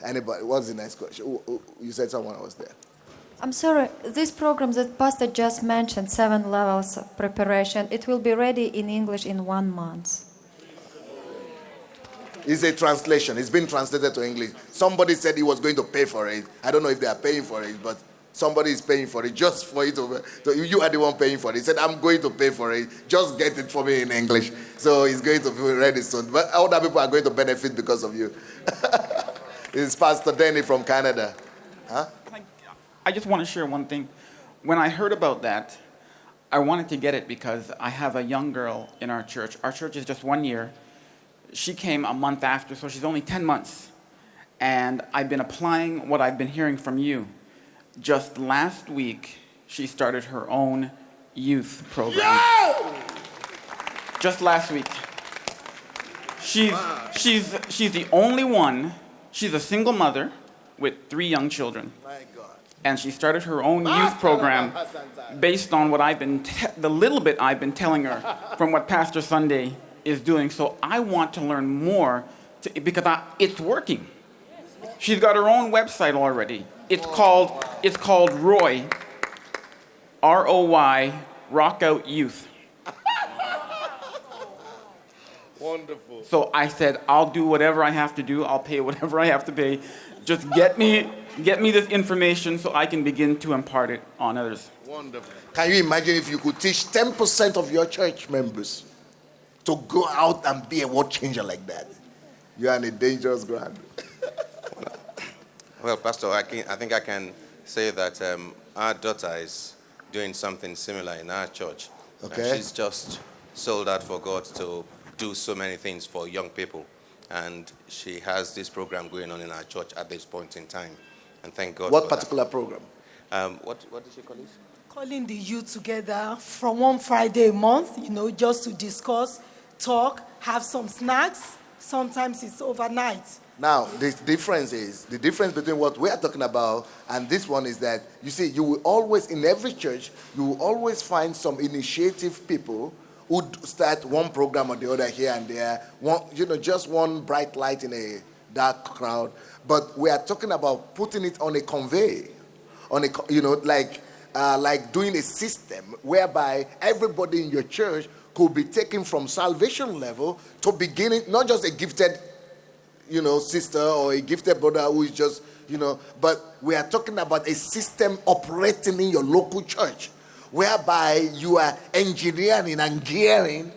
Anybody? What's the next question? You said someone was there. I'm sorry, this program that Pastor just mentioned, 7 levels of preparation, it will be ready in English in 1 month. It's a translation. It's been translated to English. Somebody said he was going to pay for it. I don't know if they are paying for it, but somebody is paying for it just for it to you are the one paying for it. He said, I'm going to pay for it. Just get it for me in English. So it's going to be ready soon. But other people are going to benefit because of you. It's Pastor Danny from Canada. Huh? I just want to share one thing. When I heard about that, I wanted to get it because I have a young girl in our church. Our church is just 1 year. She came a month after, so she's only 10 months. And I've been applying what I've been hearing from you. Just last week, she started her own youth program. Yo! Just last week. She's the only one. She's a single mother with 3 young children. My God. And she started her own youth program based on what the little bit I've been telling her from what Pastor Sunday is doing. So I want to learn more because it's working. She's got her own website already. It's called Roy, ROY, Rockout Youth. Wonderful. So I said, I'll do whatever I have to do. I'll pay whatever I have to pay. Just get me this information so I can begin to impart it on others. Wonderful. Can you imagine if you could teach 10% of your church members to go out and be a world changer like that? You are on a dangerous ground. Well, Pastor, I think I can say that our daughter is doing something similar in our church. Okay. She's just sold out for God to do so many things for young people. And she has this program going on in our church at this point in time. And thank God What for particular program? What did she call it? Calling the youth together from one Friday a month, just to discuss, talk, have some snacks. Sometimes it's overnight. Now, the difference between what we are talking about and this one is that, you see, you will always, in every church, you will always find some initiative people who start one program or the other here and there, just one bright light in a dark crowd. But we are talking about putting it on a conveyor, like doing a system whereby everybody in your church could be taken from salvation level to beginning, not just a gifted, sister or a gifted brother who is just, but we are talking about a system operating in your local church, whereby you are engineering and gearing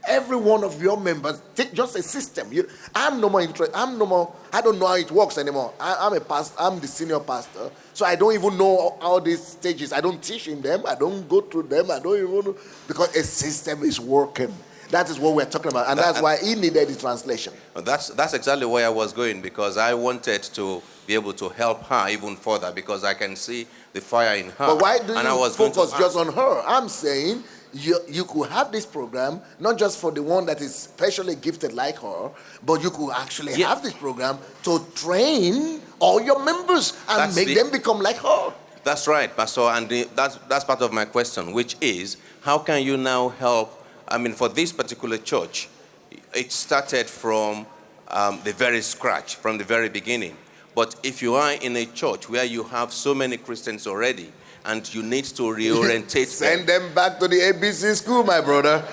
every one of your members. Take just a system. I'm no more interested. I don't know how it works anymore. I'm a pastor. I'm the senior pastor, so I don't even know all these stages. I don't teach in them. I don't go through them. I don't even know, because a system is working. That is what we're talking about, and that's why he needed the translation. That's exactly where I was going, because I wanted to be able to help her even further, because I can see the fire in her. But why do you focus just on her? I'm saying you could have this program, not just for the one that is specially gifted like her, but you could actually have this program to train all your members and make them become like her. That's right, Pastor, and that's part of my question, which is, how can you now help? I mean, for this particular church, it started from the very scratch, from the very beginning. But if you are in a church where you have so many Christians already, and you need to reorientate Send them back to the ABC school, my brother.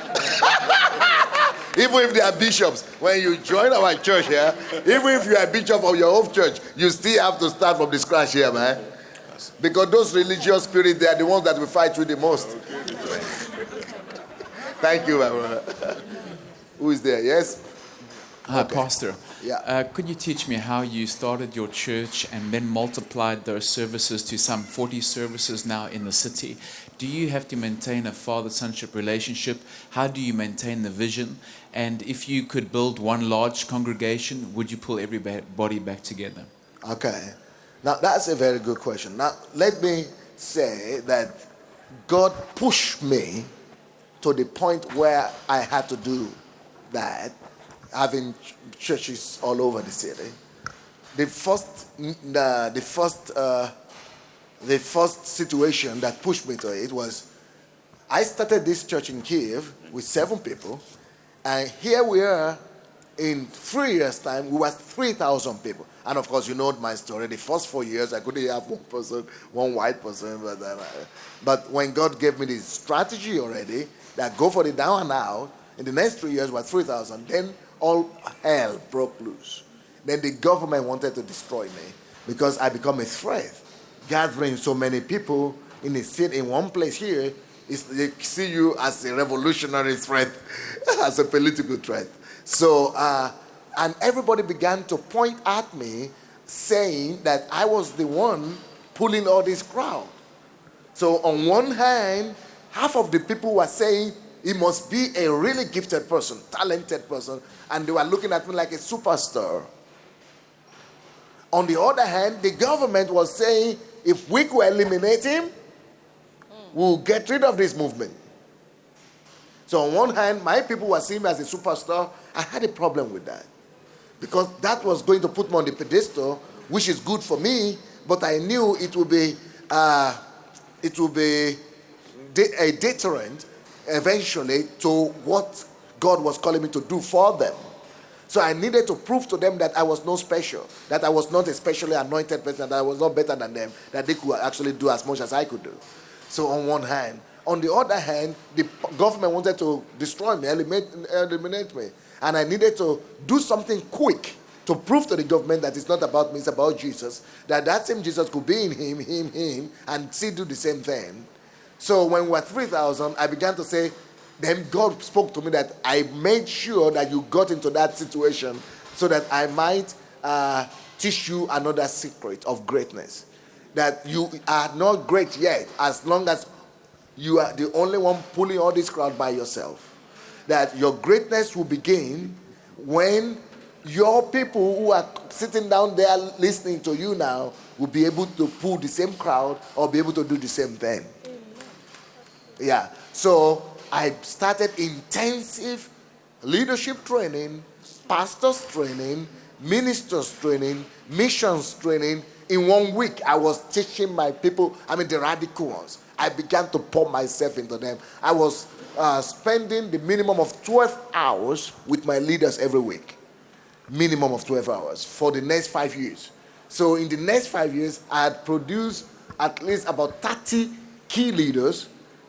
Even if they are bishops, when you join our church here, even if you are bishop of your own church, you still have to start from the scratch here, man. Because those religious spirits, they are the ones that we fight with the most. Thank you, my brother. Who is there? Yes? Hi, okay. Pastor. Yeah. Could you teach me how you started your church and then multiplied those services to some 40 services now in the city? Do you have to maintain a father-sonship relationship? How do you maintain the vision? And if you could build one large congregation, would you pull everybody back together? Okay. Now, that's a very good question. Now, let me say that God pushed me to the point where I had to do that, having churches all over the city. The first situation that pushed me to it was, I started this church in Kiev with 7 people, and here we are in 3 years' time, we were 3,000 people. And of course, you know my story. The first 4 years, I couldn't have one person, one white person. But when God gave me this strategy already, that go for the down and out, in the next 3 years, we were 3,000. Then all hell broke loose. Then the government wanted to destroy me because I become a threat. Gathering so many people in a city, in one place here, they see you as a revolutionary threat, as a political threat. So, and everybody began to point at me, saying that I was the one pulling all this crowd. So on one hand, half of the people were saying he must be a really gifted person, talented person, and they were looking at me like a superstar. On the other hand, the government was saying if we could eliminate him, we'll get rid of this movement. So on one hand, my people were seeing me as a superstar. I had a problem with that because that was going to put me on the pedestal, which is good for me, but I knew it would be a deterrent eventually to what God was calling me to do for them. So I needed to prove to them that I was not special, that I was not a specially anointed person, that I was not better than them, that they could actually do as much as I could do. So on one hand. On the other hand, the government wanted to destroy me, eliminate me. And I needed to do something quick to prove to the government that it's not about me, it's about Jesus. That same Jesus could be in him, and still do the same thing. So when we were 3,000, I began to say, then God spoke to me that I made sure that you got into that situation so that I might teach you another secret of greatness. That you are not great yet as long as you are the only one pulling all this crowd by yourself. That your greatness will begin when your people who are sitting down there listening to you now will be able to pull the same crowd or be able to do the same thing. Yeah. So I started intensive leadership training, pastors training, ministers training, missions training. In 1 week, I was teaching my people, the radical ones. I began to pour myself into them. I was spending the minimum of 12 hours with my leaders every week. Minimum of 12 hours for the next 5 years. So in the next 5 years, I had produced at least about 30 key leaders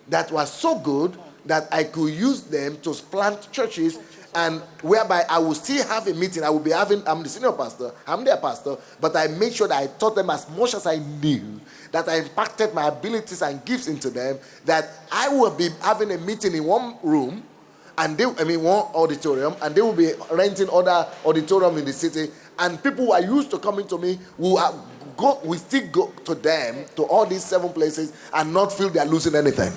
that were so good that I could use them to plant churches, and whereby I will still have a meeting. I'm the senior pastor, I'm their pastor, but I made sure that I taught them as much as I knew, that I impacted my abilities and gifts into them, that I will be having a meeting in one room, and one auditorium, and they will be renting other auditorium in the city, and people who are used to coming to me will still go to them, to all these 7 places, and not feel they are losing anything.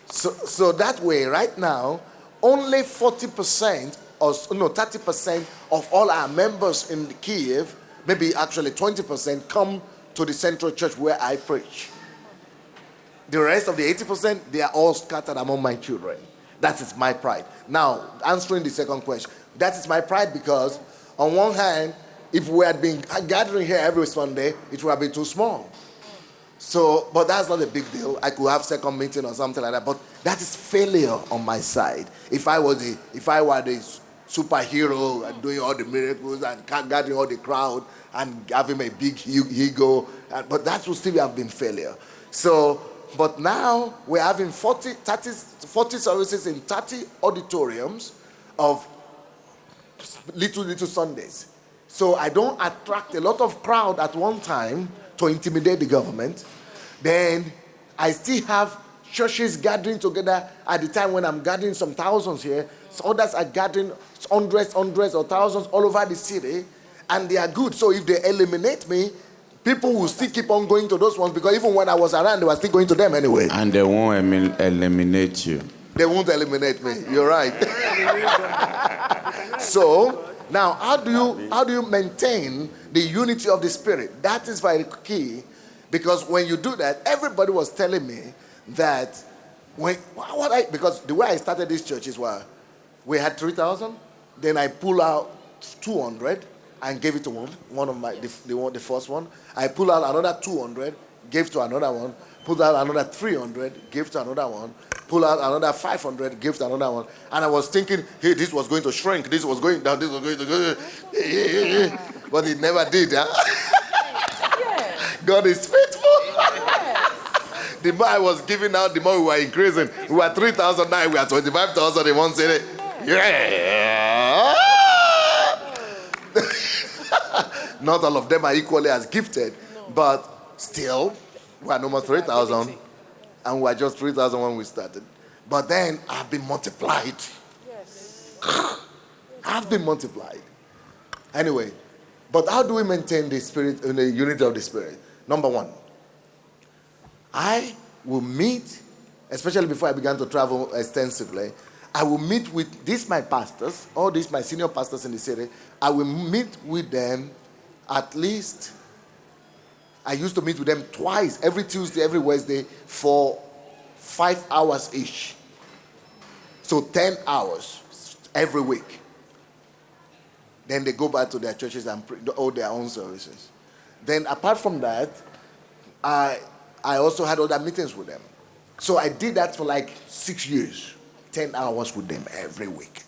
So that way, right now, only 40% or 30% of all our members in Kiev, maybe actually 20%, come to the central church where I preach. The rest of the 80%, they are all scattered among my children. That is my pride. Now, answering the second question, that is my pride because, on one hand, if we had been gathering here every Sunday, it would have been too small. So, but that's not a big deal. I could have second meeting or something like that. But that is failure on my side. If I were the superhero and doing all the miracles and gathering all the crowd and having a big ego, but that would still have been failure. So, but now we're having 40 services in 30 auditoriums of little Sundays. So I don't attract a lot of crowd at one time to intimidate the government. Then I still have churches gathering together at the time when I'm gathering some thousands here. So others are gathering hundreds or thousands all over the city, and they are good. So if they eliminate me, people will still keep on going to those ones because even when I was around, they were still going to them anyway. And they won't eliminate you. They won't eliminate me. You're right. So now, how do you maintain the unity of the Spirit? That is very key, because when you do that, everybody was telling me that because the way I started this church is we had 3,000, then I pull out 200 and gave it to one of the first one. I pull out another 200, give to another one, pull out another 300, give to another one, pull out another 500, give to another one. And I was thinking, hey, this was going to shrink, this was going down, this was going to go. But it never did. Huh? God is faithful. The more I was giving out, the more we were increasing. We were 3,000 now, we are 25,000 in one city. Yeah. Not all of them are equally as gifted, but still, we are no more 3,000, and we were just 3,000 when we started. But then I've been multiplied. Yes. I've been multiplied. Anyway, but how do we maintain the spirit, the unity of the spirit? Number one, I will meet, especially before I began to travel extensively, I will meet with these my pastors, all these my senior pastors in the city. I will meet with them at least, I used to meet with them twice, every Tuesday, every Wednesday, for 5 hours each. So 10 hours every week. Then they go back to their churches and hold their own services. Then apart from that, I also had other meetings with them. So I did that for like 6 years. 10 hours with them every week.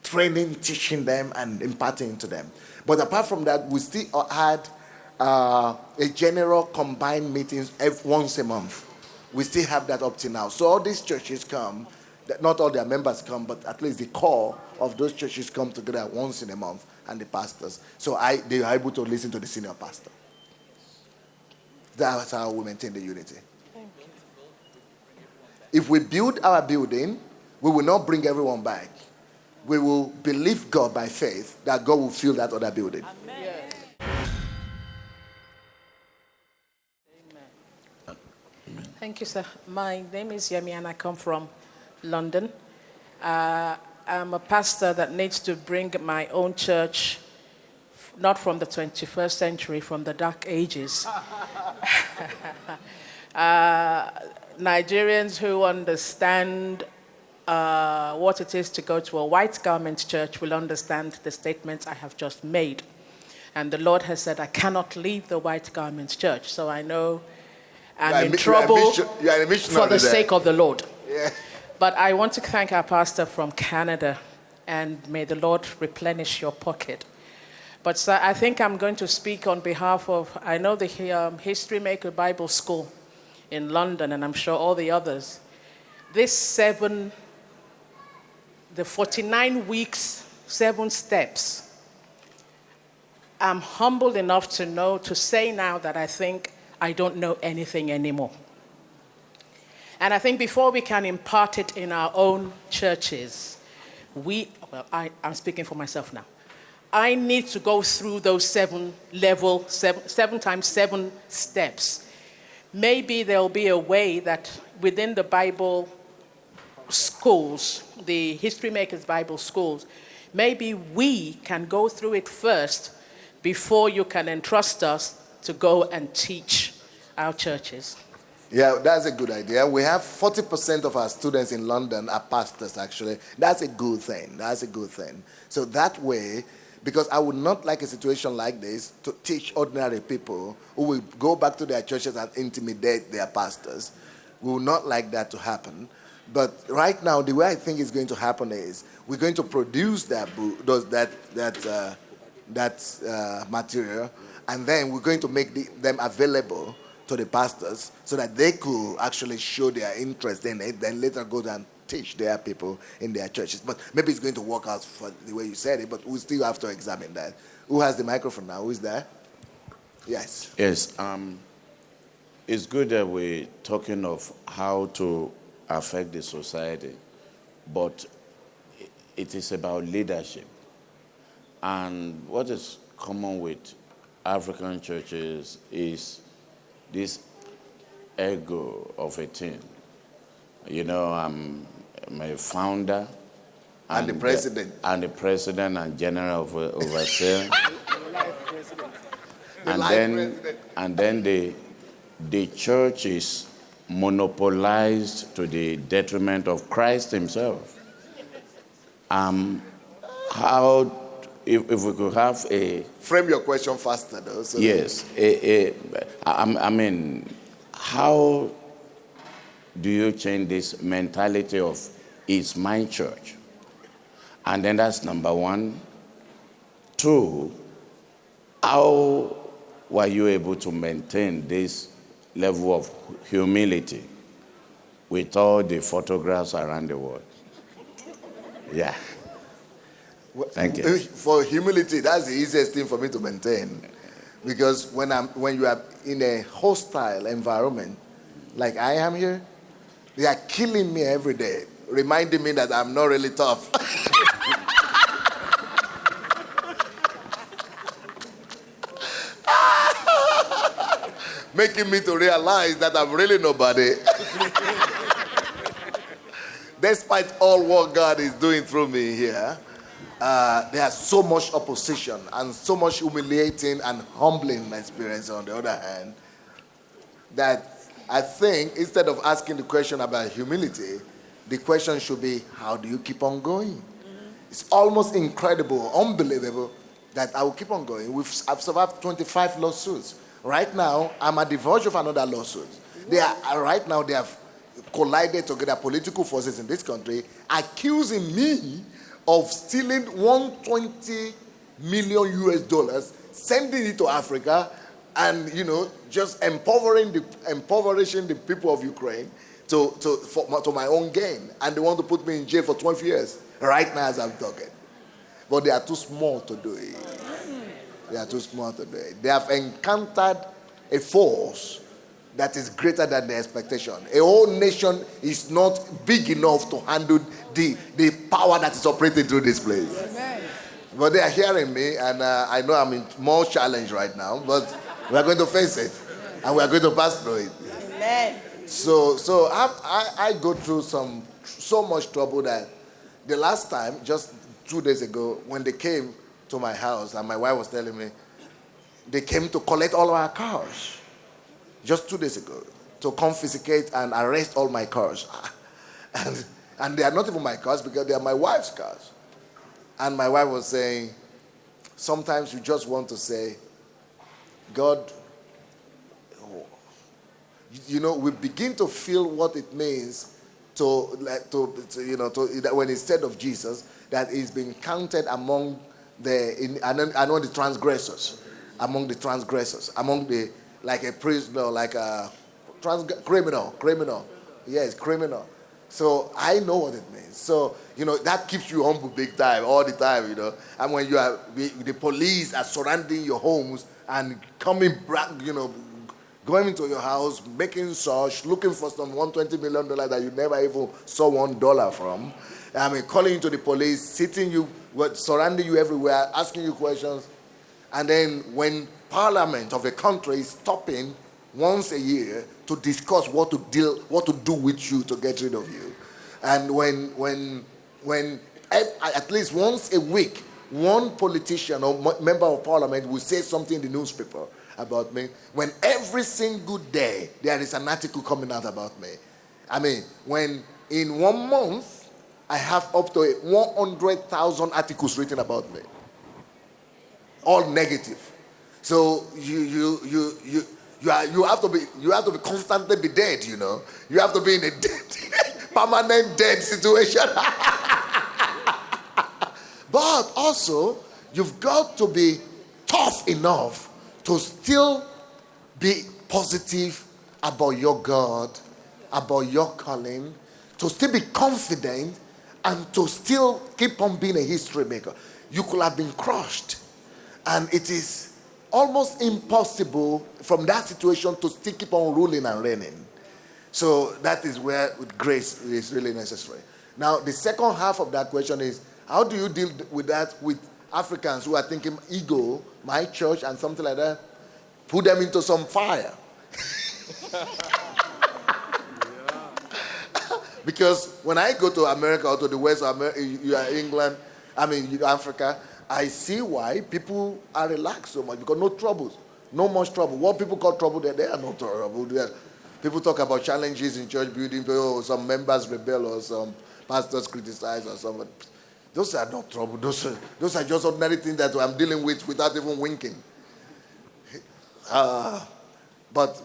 Training, teaching them, and imparting to them. But apart from that, we still had a general combined meetings once a month. We still have that up to now. So all these churches come, not all their members come, but at least the core of those churches come together once in a month, and the pastors. So they are able to listen to the senior pastor. That's how we maintain the unity. If we build our building, we will not bring everyone back. We will believe God by faith that God will fill that other building. Amen. Thank you, sir. My name is Yemi and I come from London. I'm a pastor that needs to bring my own church, not from the 21st century, from the dark ages. Nigerians who understand what it is to go to a white garment church will understand the statements I have just made. And the Lord has said, I cannot leave the white garment church. So I know I'm in trouble for the sake of the Lord. Yeah. But I want to thank our pastor from Canada, and may the Lord replenish your pocket. But sir, I think I'm going to speak on behalf of, I know the History Maker Bible School in London, and I'm sure all the others. The 49 weeks, 7 steps. I'm humbled enough to say now that I think I don't know anything anymore. And I think before we can impart it in our own churches, I'm speaking for myself now. I need to go through those 7 times 7 steps. Maybe there'll be a way that within the Bible schools, the History Makers Bible schools, maybe we can go through it first before you can entrust us to go and teach our churches. Yeah, that's a good idea. We have 40% of our students in London are pastors, actually. That's a good thing. So that way, because I would not like a situation like this to teach ordinary people who will go back to their churches and intimidate their pastors. We would not like that to happen. But right now, the way I think it's going to happen is we're going to produce that material, and then we're going to make them available to the pastors so that they could actually show their interest in it, then later go and teach their people in their churches. But maybe it's going to work out for the way you said it, but we still have to examine that. Who has the microphone now? Who is there? Yes. Yes. It's good that we're talking of how to affect the society, but it is about leadership. And what is common with African churches is this ego of a thing. You know, I'm a founder. And the president. And the president and general overseer. And then the church is monopolized to the detriment of Christ himself. If we could have a... Frame your question faster, though. So yes. I mean, how do you change this mentality of it's my church? And then that's number one. Two, how were you able to maintain this level of humility with all the photographs around the world? Yeah. Thank you. For humility, that's the easiest thing for me to maintain. Because when you are in a hostile environment, like I am here, they are killing me every day, reminding me that I'm not really tough. Making me to realize that I'm really nobody. Despite all what God is doing through me here, there's so much opposition and so much humiliating and humbling experience on the other hand, that I think instead of asking the question about humility, the question should be, how do you keep on going? It's almost incredible, unbelievable that I will keep on going. I've survived 25 lawsuits. Right now, I'm at the verge of another lawsuit. Right now, they have collided together, political forces in this country, accusing me of stealing $120 million US, sending it to Africa, and just impoverishing the people of Ukraine to my own gain. And they want to put me in jail for 12 years right now as I'm talking. But they are too small to do it. They are too small to do it. They have encountered a force that is greater than the expectation. A whole nation is not big enough to handle the power that is operating through this place. Amen. But they are hearing me, and I know I'm in more challenge right now, but we are going to face it, and we are going to pass through it. Amen. So I go through so much trouble that the last time, just 2 days ago, when they came to my house, and my wife was telling me, they came to collect all our cars. Just 2 days ago, to confiscate and arrest all my cars. And they are not even my cars because they are my wife's cars. And my wife was saying, sometimes you just want to say, God, we begin to feel what it means when instead of Jesus, that is being counted among the transgressors, among the like a prisoner, like a criminal. Yes, criminal. So I know what it means. So, that keeps you humble big time, all the time, And when the police are surrounding your homes and coming back, going into your house, making search, looking for some $120 million that you never even saw $1 from. Calling into the police, surrounding you everywhere, asking you questions. And then when Parliament of a country is stopping once a year to discuss what to do with you to get rid of you. And when at least once a week, one politician or member of Parliament will say something in the newspaper about me, when every single day there is an article coming out about me. When in 1 month, I have up to 100,000 articles written about me. All negative. So you have to be constantly be dead, You have to be in a permanent dead situation. But also, you've got to be tough enough to still be positive about your God, about your calling, to still be confident, and to still keep on being a history maker. You could have been crushed, and it is almost impossible from that situation to still keep on ruling and reigning. So that is where grace is really necessary. Now, the second half of that question is, how do you deal with that with Africans who are thinking ego, my church, and something like that? Put them into some fire. Because when I go to America or to the West of America, England, Africa, I see why people are relaxed so much, because no troubles, no much trouble. What people call trouble, there are no trouble. People talk about challenges in church building, some members rebel or some pastors criticize or something. Those are not trouble. Those are just ordinary things that I'm dealing with without even winking. But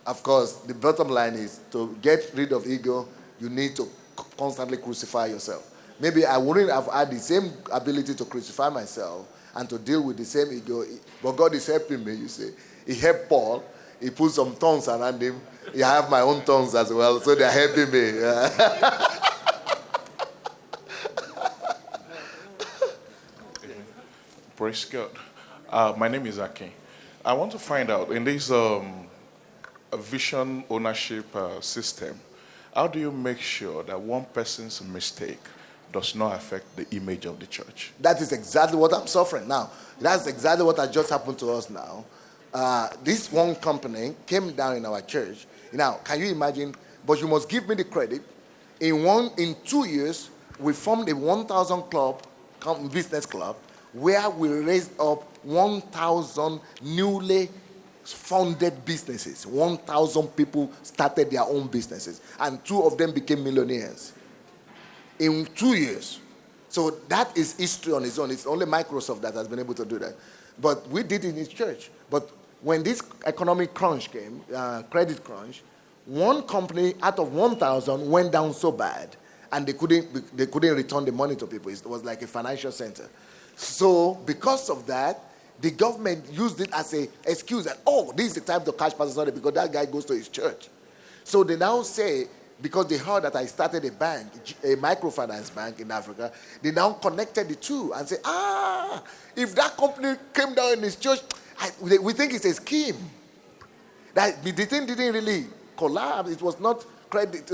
of course, the bottom line is to get rid of ego, you need to constantly crucify yourself. Maybe I wouldn't have had the same ability to crucify myself and to deal with the same ego, but God is helping me, you see. He helped Paul. He put some tongues around him. I have my own tongues as well, so they're helping me. Praise God. My name is Akin. I want to find out, in this vision ownership system, how do you make sure that one person's mistake does not affect the image of the church? That is exactly what I'm suffering now. That's exactly what has just happened to us now. This one company came down in our church. Now, can you imagine? But you must give me the credit. In 2 years, we formed a 1,000 business club, where we raised up 1,000 newly founded businesses. 1,000 people started their own businesses, and 2 of them became millionaires in 2 years. So that is history on its own. It's only Microsoft that has been able to do that. But we did it in his church. But when this economic crunch came, credit crunch, one company out of 1,000 went down so bad, and they couldn't return the money to people. It was like a financial center. So because of that, the government used it as an excuse that, this is the time to catch Pastor Sunday because that guy goes to his church. So they now say, because they heard that I started a bank, a microfinance bank in Africa, they now connected the two and say, if that company came down in his church, we think it's a scheme. That the thing didn't really collapse. It was not credit.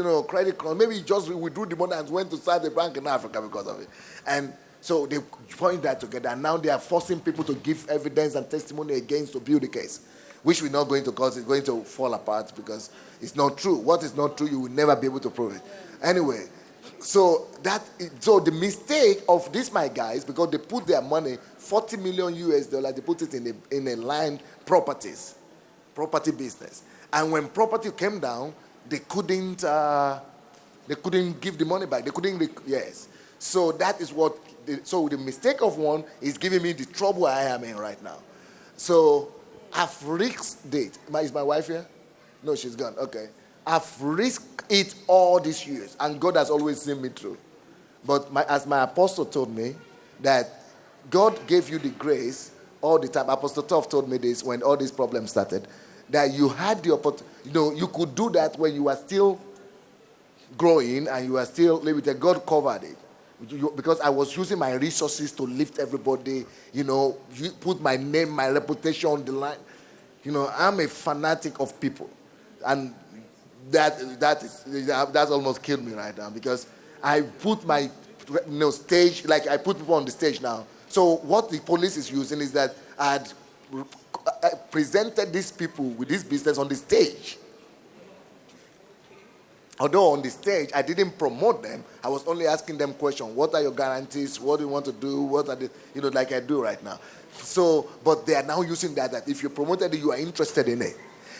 Maybe he just withdrew the money and went to start a bank in Africa because of it. And so they joined that together, and now they are forcing people to give evidence and testimony against to build the case, which we're not going to, cause it's going to fall apart because it's not true. What is not true, you will never be able to prove it. Anyway, so the mistake of these my guys, because they put their money, $40 million US, they put it in a land property business, and when property came down, they couldn't give the money back. They couldn't. Yes. So that is what. So the mistake of one is giving me the trouble I am in right now. So I've risked it. Is my wife here? No, she's gone. Okay. I've risked it all these years, and God has always seen me through. But as my apostle told me, that God gave you the grace all the time. Apostle Toff told me this when all these problems started, that you had the opportunity. You could do that when you were still growing and you were still limited. God covered it. Because I was using my resources to lift everybody, you put my name, my reputation on the line. I'm a fanatic of people. And that's almost killed me right now, because I put my stage, like I put people on the stage now. So what the police is using is that I presented these people with this business on the stage. Although on the stage, I didn't promote them. I was only asking them questions. What are your guarantees? What do you want to do? What are the, like I do right now. So, but they are now using that if you promoted it, you are interested in it.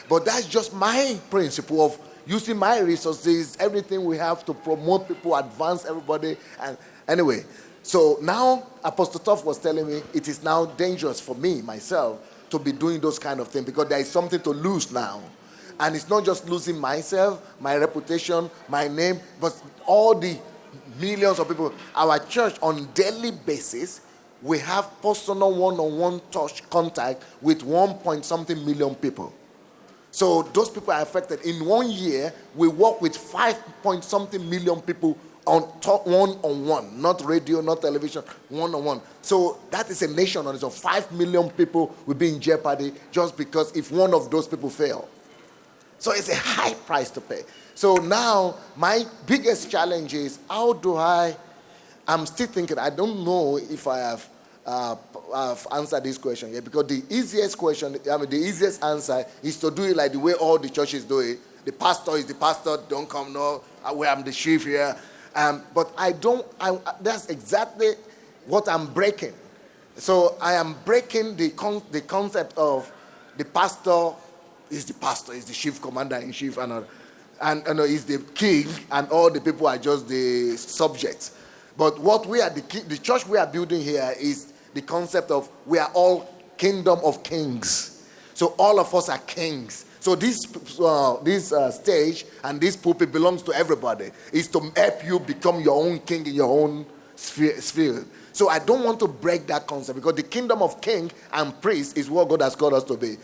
But that's just my principle of using my resources, everything we have to promote people, advance everybody. And anyway, so now Apostle Toff was telling me it is now dangerous for me, myself, to be doing those kind of things, because there is something to lose now. And it's not just losing myself, my reputation, my name, but all the millions of people. Our church, on daily basis, we have personal one-on-one touch contact with 1-point-something million people. So those people are affected. In 1 year, we work with 5-point-something million people on one-on-one, not radio, not television, one-on-one. So that is a nation on its own. 5 million people will be in jeopardy just because if one of those people fail. So it's a high price to pay. So now my biggest challenge is I'm still thinking, I don't know if I have answered this question yet, because the easiest answer is to do it like the way all the churches do it. The pastor is the pastor, don't come, no, I'm the chief here. But that's exactly what I'm breaking. So I am breaking the concept of the pastor is the chief commander-in-chief, and he's the king, and all the people are just the subjects. But what the church we are building here is the concept of we are all kingdom of kings. So all of us are kings. So this stage and this pulpit belongs to everybody. It's to help you become your own king in your own sphere. So I don't want to break that concept, because the kingdom of king and priest is what God has called us to be.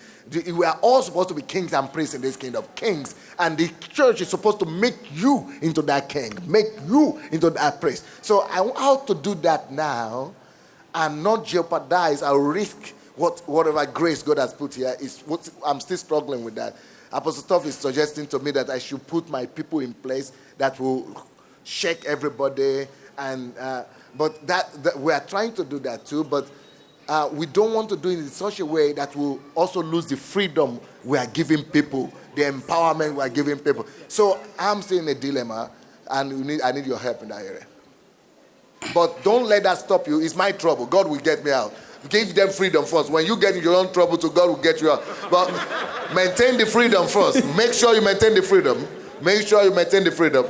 We are all supposed to be kings and priests in this kingdom. Kings. And the church is supposed to make you into that king. Make you into that priest. So I want how to do that now and not jeopardize or risk whatever grace God has put here. Is what I'm still struggling with that. Apostle Toff is suggesting to me that I should put my people in place that will shake everybody, and but that we are trying to do that too, but we don't want to do it in such a way that will also lose the freedom we are giving people, the empowerment we are giving people. So I'm still in a dilemma, and I need your help in that area. But don't let that stop you. It's my trouble. God will get me out. Give them freedom first. When you get in your own trouble, to God will get you out. But maintain the freedom first. Make sure you maintain the freedom. Make sure you maintain the freedom.